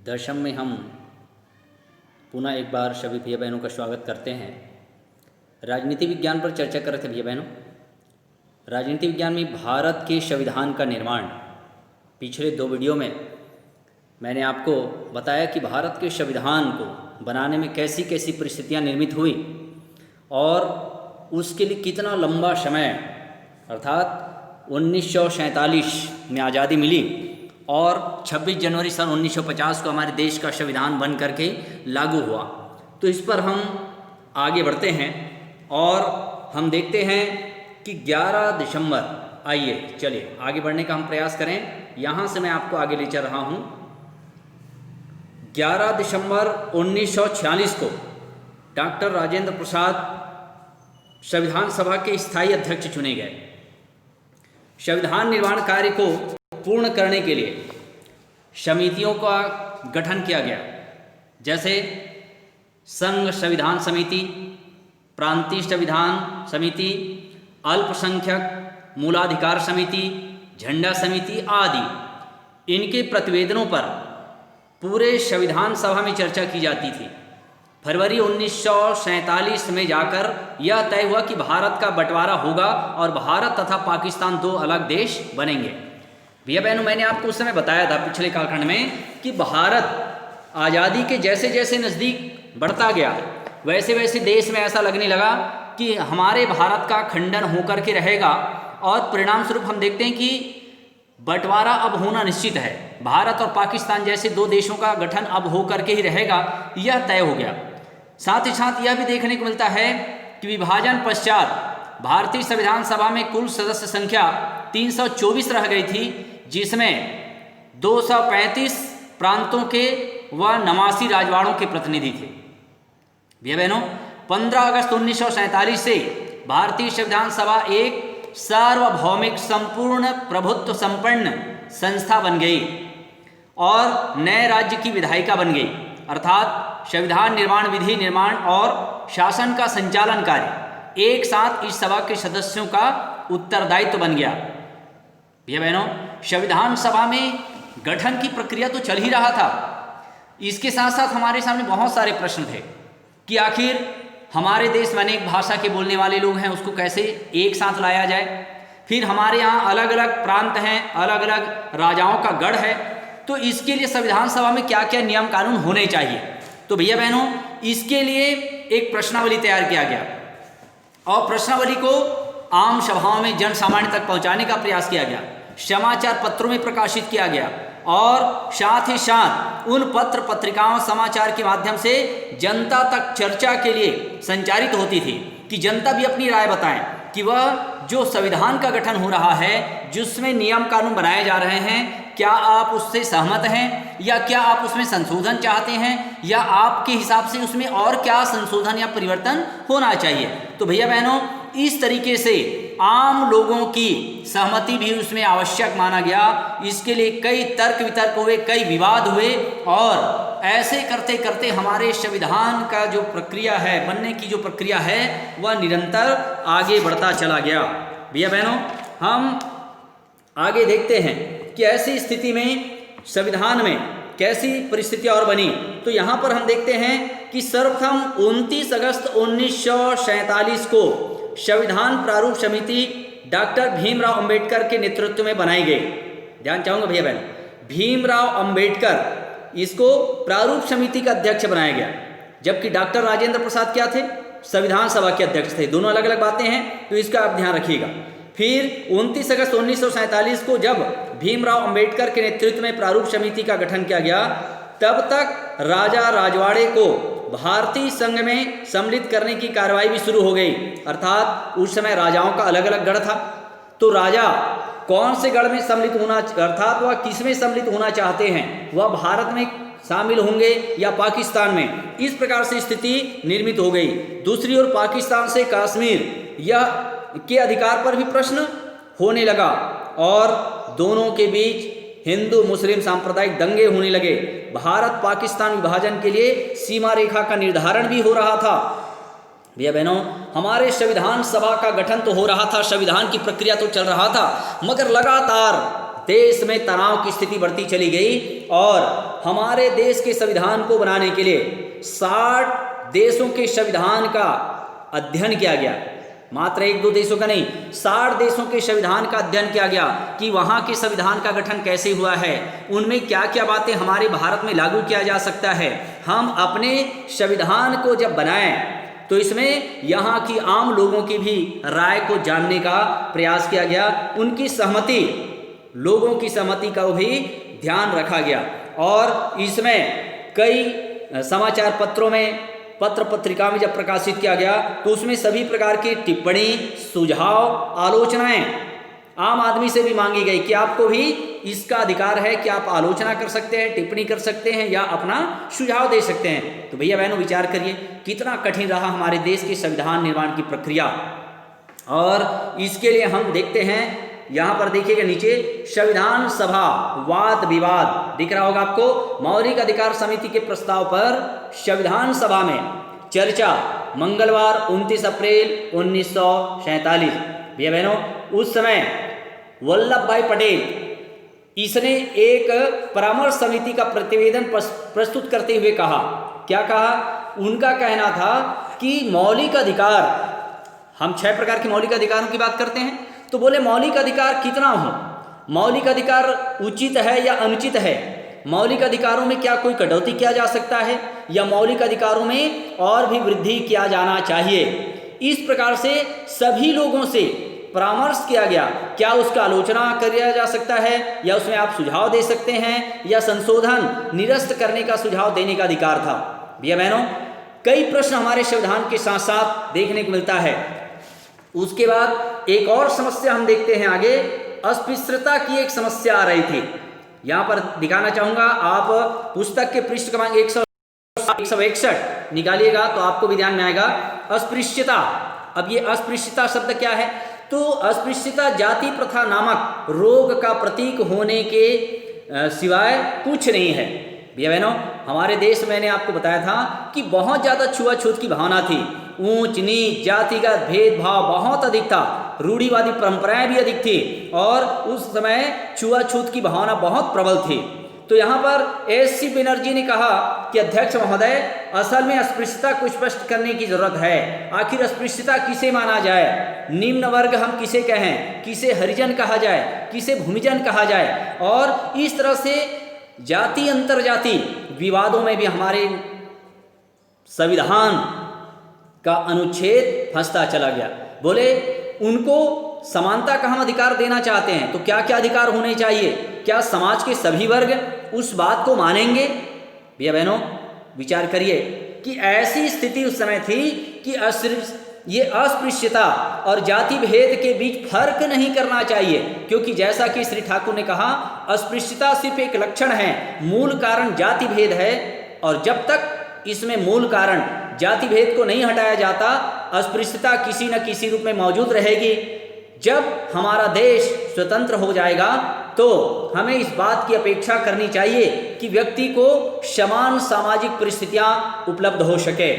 दशम में हम पुनः एक बार सभी भैया बहनों का स्वागत करते हैं। राजनीति विज्ञान पर चर्चा कर रहे थे भैया बहनों। राजनीति विज्ञान में भारत के संविधान का निर्माण, पिछले 2 वीडियो में मैंने आपको बताया कि भारत के संविधान को बनाने में कैसी कैसी परिस्थितियां निर्मित हुई और उसके लिए कितना लंबा समय, अर्थात 1947 में आज़ादी मिली और 26 जनवरी सन 1950 को हमारे देश का संविधान बन करके लागू हुआ। तो इस पर हम आगे बढ़ते हैं और हम देखते हैं कि 11 दिसंबर, आइए चलिए आगे बढ़ने का हम प्रयास करें। यहाँ से मैं आपको आगे ले चल रहा हूँ। 11 दिसंबर 1946 को डॉक्टर राजेंद्र प्रसाद संविधान सभा के स्थायी अध्यक्ष चुने गए। संविधान निर्माण कार्य को पूर्ण करने के लिए समितियों का गठन किया गया, जैसे संघ संविधान समिति, प्रांतीय संविधान समिति, अल्पसंख्यक मूलाधिकार समिति, झंडा समिति आदि। इनके प्रतिवेदनों पर पूरे संविधान सभा में चर्चा की जाती थी। फरवरी 1947 में जाकर यह तय हुआ कि भारत का बंटवारा होगा और भारत तथा पाकिस्तान 2 अलग देश बनेंगे। भैया बहनों, मैंने आपको उस समय बताया था पिछले कालखंड में कि भारत आज़ादी के जैसे जैसे नज़दीक बढ़ता गया, वैसे वैसे देश में ऐसा लगने लगा कि हमारे भारत का खंडन होकर के रहेगा और परिणाम स्वरूप हम देखते हैं कि बंटवारा अब होना निश्चित है। भारत और पाकिस्तान जैसे 2 देशों का गठन अब होकर के ही रहेगा, यह तय हो गया। साथ ही साथ यह भी देखने को मिलता है कि विभाजन पश्चात भारतीय संविधान सभा में कुल सदस्य संख्या 324 रह गई थी, जिसमें 235 प्रांतों के व 89 राजवाड़ों के प्रतिनिधि थे। भैया बहनों, 15 अगस्त 1947 से भारतीय संविधान सभा एक सार्वभौमिक संपूर्ण प्रभुत्व संपन्न संस्था बन गई और नए राज्य की विधायिका बन गई, अर्थात संविधान निर्माण, विधि निर्माण और शासन का संचालन कार्य एक साथ इस सभा के सदस्यों का उत्तरदायित्व बन गया। भैया बहनों, संविधान सभा में गठन की प्रक्रिया तो चल ही रहा था, इसके साथ साथ हमारे सामने बहुत सारे प्रश्न थे कि आखिर हमारे देश में अनेक भाषा के बोलने वाले लोग हैं, उसको कैसे एक साथ लाया जाए। फिर हमारे यहाँ अलग अलग प्रांत हैं, अलग अलग राजाओं का गढ़ है, तो इसके लिए संविधान सभा में क्या क्या नियम कानून होने चाहिए। तो भैया बहनों, इसके लिए एक प्रश्नावली तैयार किया गया और प्रश्नावली को आम सभाओं में जन सामान्य तक पहुंचाने का प्रयास किया गया, समाचार पत्रों में प्रकाशित किया गया और साथ ही साथ उन पत्र पत्रिकाओं समाचार के माध्यम से जनता तक चर्चा के लिए संचारित होती थी कि जनता भी अपनी राय बताएं कि वह जो संविधान का गठन हो रहा है, जिसमें नियम कानून बनाए जा रहे हैं, क्या आप उससे सहमत हैं या क्या आप उसमें संशोधन चाहते हैं या आपके हिसाब से उसमें और क्या संशोधन या परिवर्तन होना चाहिए। तो भैया बहनों, इस तरीके से आम लोगों की सहमति भी उसमें आवश्यक माना गया। इसके लिए कई तर्क वितर्क हुए, कई विवाद हुए और ऐसे करते करते हमारे संविधान का जो प्रक्रिया है, बनने की जो प्रक्रिया है, वह निरंतर आगे बढ़ता चला गया। भैया बहनों, हम आगे देखते हैं कि ऐसी स्थिति में संविधान में कैसी परिस्थितियां और बनी। तो यहाँ पर हम देखते हैं कि सर्वप्रथम 29 अगस्त 1947 को संविधान प्रारूप समिति डॉक्टर भीमराव अंबेडकर के नेतृत्व में बनाई गई। ध्यान चाहूँगा भैया बहन, भीमराव अंबेडकर, इसको प्रारूप समिति का अध्यक्ष बनाया गया, जबकि डॉक्टर राजेंद्र प्रसाद क्या थे, संविधान सभा के अध्यक्ष थे। दोनों अलग अलग बातें हैं, तो इसका आप ध्यान रखिएगा। फिर 29 अगस्त 1947 को जब भीमराव अंबेडकर के नेतृत्व में प्रारूप समिति का गठन किया गया, तब तक राजा राजवाड़े को भारतीय संघ में सम्मिलित करने की कार्रवाई भी शुरू हो गई, अर्थात उस समय राजाओं का अलग अलग गढ़ था। तो राजा कौन से गढ़ में सम्मिलित होना, अर्थात वह किस में सम्मिलित होना चाहते हैं, वह भारत में शामिल होंगे या पाकिस्तान में, इस प्रकार से स्थिति निर्मित हो गई। दूसरी ओर पाकिस्तान से कश्मीर या के अधिकार पर भी प्रश्न होने लगा और दोनों के बीच हिंदू मुस्लिम सांप्रदायिक दंगे होने लगे। भारत पाकिस्तान विभाजन के लिए सीमा रेखा का निर्धारण भी हो रहा था। भैया बहनों, हमारे संविधान सभा का गठन तो हो रहा था, संविधान की प्रक्रिया तो चल रहा था, मगर लगातार देश में तनाव की स्थिति बढ़ती चली गई और हमारे देश के संविधान को बनाने के लिए 60 देशों के संविधान का अध्ययन किया गया। मात्र 1-2 देशों का नहीं, 60 देशों के संविधान का अध्ययन किया गया कि वहाँ के संविधान का गठन कैसे हुआ है, उनमें क्या क्या बातें हमारे भारत में लागू किया जा सकता है। हम अपने संविधान को जब बनाएं तो इसमें यहाँ की आम लोगों की भी राय को जानने का प्रयास किया गया, उनकी सहमति, लोगों की सहमति का भी ध्यान रखा गया। और इसमें कई समाचार पत्रों में, पत्र पत्रिका में जब प्रकाशित किया गया तो उसमें सभी प्रकार की टिप्पणी, सुझाव, आलोचनाएं आम आदमी से भी मांगी गई कि आपको भी इसका अधिकार है कि आप आलोचना कर सकते हैं, टिप्पणी कर सकते हैं या अपना सुझाव दे सकते हैं। तो भैया बहनों विचार करिए कितना कठिन रहा हमारे देश के संविधान निर्माण की प्रक्रिया। और इसके लिए हम देखते हैं, यहाँ पर देखिएगा नीचे संविधान सभा वाद विवाद दिख रहा होगा आपको। मौलिक अधिकार समिति के प्रस्ताव पर संविधान सभा में चर्चा मंगलवार 29 अप्रैल 1947। भैया बहनों उस समय वल्लभ भाई पटेल इसने एक परामर्श समिति का प्रतिवेदन प्रस्तुत करते हुए कहा, क्या कहा? उनका कहना था कि मौलिक अधिकार, हम 6 प्रकार के मौलिक अधिकारों की बात करते हैं, तो बोले मौलिक अधिकार कितना हो, मौलिक अधिकार उचित है या अनुचित है, मौलिक अधिकारों में क्या कोई कटौती किया जा सकता है या मौलिक अधिकारों में और भी वृद्धि किया जाना चाहिए। इस प्रकार से सभी लोगों से परामर्श किया गया, क्या उसका आलोचना किया जा सकता है या उसमें आप सुझाव दे सकते हैं या संशोधन निरस्त करने का सुझाव देने का अधिकार था। भैया बहनों कई प्रश्न हमारे संविधान के साथ साथ देखने को मिलता है। उसके बाद एक और समस्या हम देखते हैं आगे, अस्पृश्यता की एक समस्या आ रही थी। यहाँ पर दिखाना चाहूंगा, आप पुस्तक के पृष्ठ क्रमांक 161 निकालिएगा तो आपको भी ध्यान में आएगा अस्पृश्यता। अब ये अस्पृश्यता शब्द क्या है? तो अस्पृश्यता जाति प्रथा नामक रोग का प्रतीक होने के सिवाय कुछ नहीं है। भैया बहनों हमारे देश में मैंने आपको बताया था कि बहुत ज़्यादा छुआछूत की भावना थी, ऊंच नीच जातिगत भेदभाव बहुत अधिक था, रूढ़िवादी परंपराएं भी अधिक थी और उस समय छुआछूत की भावना बहुत प्रबल थी। तो यहाँ पर एस.सी. बनर्जी ने कहा कि अध्यक्ष महोदय असल में अस्पृश्यता को स्पष्ट करने की जरूरत है। आखिर अस्पृश्यता किसे माना जाए, निम्न वर्ग हम किसे कहें, किसे हरिजन कहा जाए, किसे भूमिजन कहा जाए। और इस तरह से जाति अंतरजाति विवादों में भी हमारे संविधान का अनुच्छेद फंसता चला गया। बोले उनको समानता का हम अधिकार देना चाहते हैं तो क्या क्या अधिकार होने चाहिए, क्या समाज के सभी वर्ग उस बात को मानेंगे? भैया बहनों विचार करिए कि ऐसी स्थिति उस समय थी कि ये अस्पृश्यता और जाति भेद के बीच फर्क नहीं करना चाहिए, क्योंकि जैसा कि श्री ठाकुर ने कहा अस्पृश्यता सिर्फ एक लक्षण है, मूल कारण जाति भेद है। और जब तक इसमें मूल कारण जाति भेद को नहीं हटाया जाता अस्पृश्यता किसी न किसी रूप में मौजूद रहेगी। जब हमारा देश स्वतंत्र हो जाएगा तो हमें इस बात की अपेक्षा करनी चाहिए कि व्यक्ति को समान सामाजिक परिस्थितियां उपलब्ध हो सके।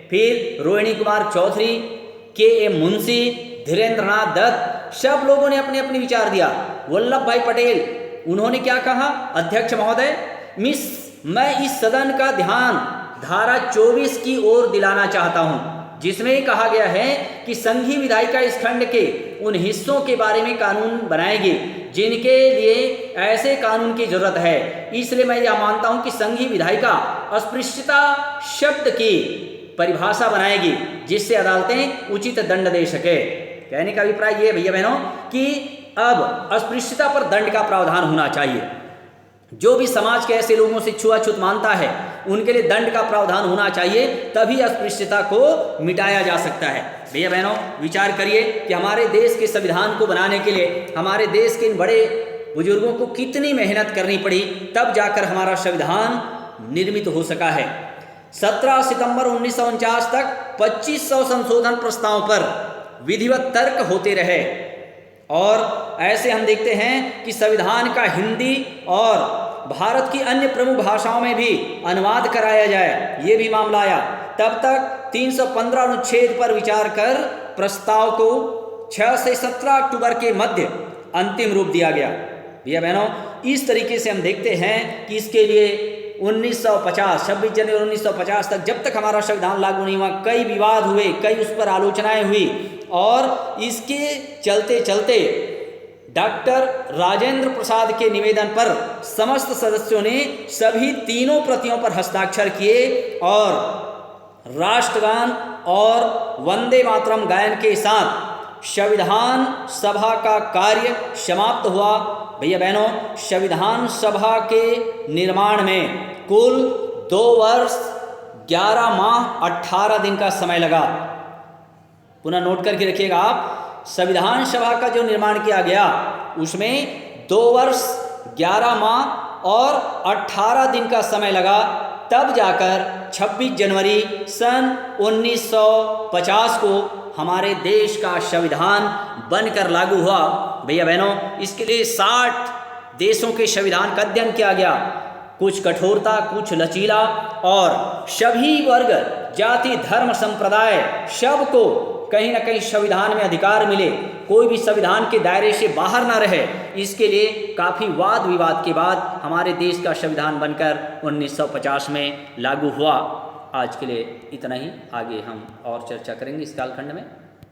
फिर रोहिणी कुमार चौधरी, के.एम. मुंशी, धीरेन्द्रनाथ दत्त, सब लोगों ने अपने अपने विचार दिया। वल्लभ भाई पटेल उन्होंने क्या कहा, अध्यक्ष महोदय मैं इस सदन का ध्यान धारा 24 की ओर दिलाना चाहता हूं, जिसमें कहा गया है कि संघीय विधायिका इस खंड के उन हिस्सों के बारे में कानून बनाएगी जिनके लिए ऐसे कानून की जरूरत है। इसलिए मैं यह मानता हूं कि संघीय विधायिका अस्पृश्यता शब्द की परिभाषा बनाएगी जिससे अदालतें उचित दंड दे सके। कहने का अभिप्राय ये भैया बहनों कि अब अस्पृश्यता पर दंड का प्रावधान होना चाहिए। जो भी समाज के ऐसे लोगों से छुआछूत मानता है उनके लिए दंड का प्रावधान होना चाहिए, तभी अस्पृश्यता को मिटाया जा सकता है। भैया बहनों विचार करिए कि हमारे देश के संविधान को बनाने के लिए हमारे देश के इन बड़े बुजुर्गों को कितनी मेहनत करनी पड़ी, तब जाकर हमारा संविधान निर्मित हो सका है। 17 सितंबर 1949 तक 2500 संशोधन प्रस्ताव पर विधिवत तर्क होते रहे और ऐसे हम देखते हैं कि संविधान का हिंदी और भारत की अन्य प्रमुख भाषाओं में भी अनुवाद कराया जाए, ये भी मामला आया। तब तक 315 अनुच्छेद पर विचार कर प्रस्ताव को 6 से 17 अक्टूबर के मध्य अंतिम रूप दिया गया। भैया बहनों, इस तरीके से हम देखते हैं कि इसके लिए 1950 26 जनवरी 1950 तक, जब तक हमारा संविधान लागू नहीं हुआ, कई विवाद हुए, कई उस पर आलोचनाएं हुई, और इसके चलते चलते डॉक्टर राजेंद्र प्रसाद के निवेदन पर समस्त सदस्यों ने सभी तीनों प्रतियों पर हस्ताक्षर किए और राष्ट्रगान और वंदे मातरम गायन के साथ संविधान सभा का कार्य समाप्त हुआ। भैया बहनों, संविधान सभा के निर्माण में कुल 2 वर्ष 11 माह 18 दिन का समय लगा। पुनः नोट करके रखिएगा आप, संविधान सभा का जो निर्माण किया गया उसमें 2 वर्ष 11 माह और 18 दिन का समय लगा। तब जाकर 26 जनवरी सन 1950 को हमारे देश का संविधान बनकर लागू हुआ। भैया बहनों, इसके लिए 60 देशों के संविधान का अध्ययन किया गया, कुछ कठोरता, कुछ लचीला, और सभी वर्ग, जाति, धर्म, संप्रदाय, सबको कहीं ना कहीं संविधान में अधिकार मिले, कोई भी संविधान के दायरे से बाहर ना रहे। इसके लिए काफ़ी वाद विवाद के बाद हमारे देश का संविधान बनकर 1950 में लागू हुआ। आज के लिए इतना ही, आगे हम और चर्चा करेंगे इस कालखंड में।